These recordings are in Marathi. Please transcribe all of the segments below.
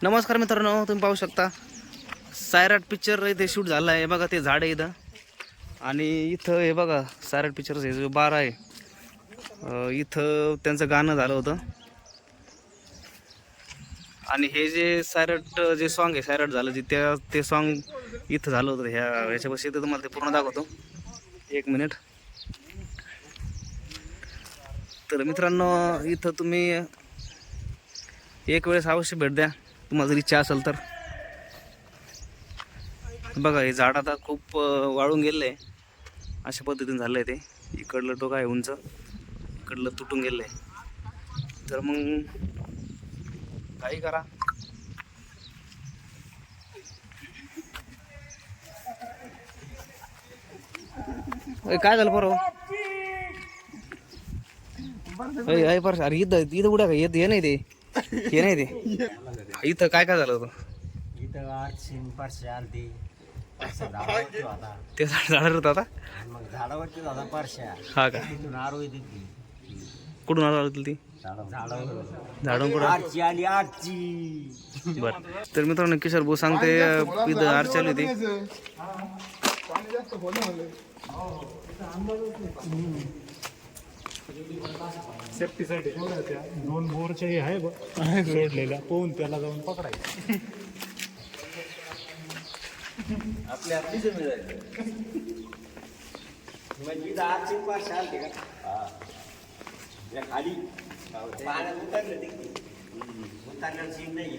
नमस्कार मित्रांनो, तुम्ही पाहू शकता सायराट पिक्चर इथे शूट झाला आहे बघा. ते झाड आहे इथं आणि इथं हे बघा सायराट पिक्चरचं जो बार आहे इथं त्यांचं गाणं झालं होतं. आणि हे जे सायराट जे सॉन्ग आहे सायराट झालं जे ते सॉन्ग इथं झालं होतं. ह्याच्यापाशी इथं तुम्हाला ते पूर्ण दाखवतो, एक मिनिट. तर मित्रांनो, इथं तुम्ही एक वेळेस अवश्य भेट द्या तुम्हाला जर इच्छा असेल तर. बघा हे झाड आता खूप वाळून गेलं आहे, अशा पद्धतीने झालं आहे. ते इकडलं टोक आहे उंच, इकडलं तुटून गेलं आहे. तर मग काही करा. काय झालं बरं? अरे इथं इथं उड्या काय येत हे नाही ते हे नाही ते इथं काय काय झालं होतं? इथं आरशीन पारशे आलती झाडावरती होता. ते झाडावर होतं आता. मग झाडावरती होता पारशा. हा का? तिथून आरोही दिली. कुठून आलं ती झाडावर झाडून कुठं? आरची आली आरची. बर. तर मित्रांनो, किशोर भाऊ सांगते इथं आर चालू होती. सेफ्टीसाठी त्या दोन बोरच्याही आहे सोडलेल्या, पोहून त्याला जाऊन पकडायचं. आपल्या म्हणजे इथं आरशीन पारशे आलते का खाली पाण्यात उतरलं ते उतरल्यावर सीन नाही.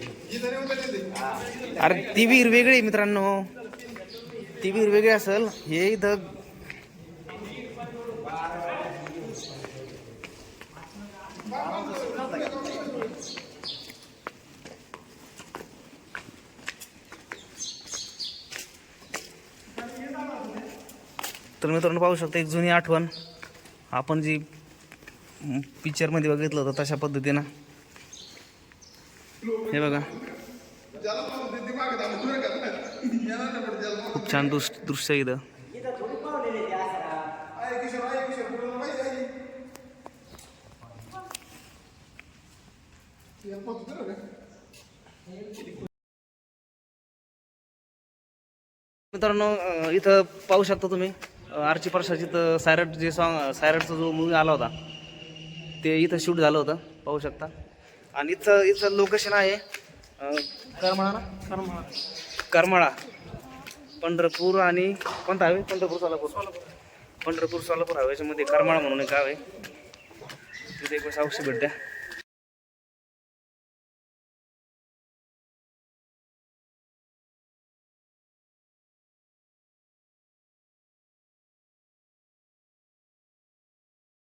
अरे ती विहीर वेगळी आहे मित्रांनो, ती विहीर वेगळी असेल. हे इथं तर मित्रांनो पाहू शकता एक जुनी आठवण. आपण जी पिक्चरमध्ये बघितलं होतं तशा पद्धतीनं हे बघा. खूप छान दृश्य आहे इथं. मित्रांनो, इथं पाहू शकता तुम्ही आरची परशाची तर सायराट जे सॉन्ग सायराटचा जो मूवी आला होता ते इथं शूट झालं होतं, पाहू शकता. आणि इथं लोकेशन आहे करमाळा ना, करमाळा पंढरपूर आणि कोणता हायवे? पंढरपूर सोलापूर हायवेच्या मध्ये करमाळा म्हणून एक गाव आहे. तिथे एक अवश्य भेट द्या.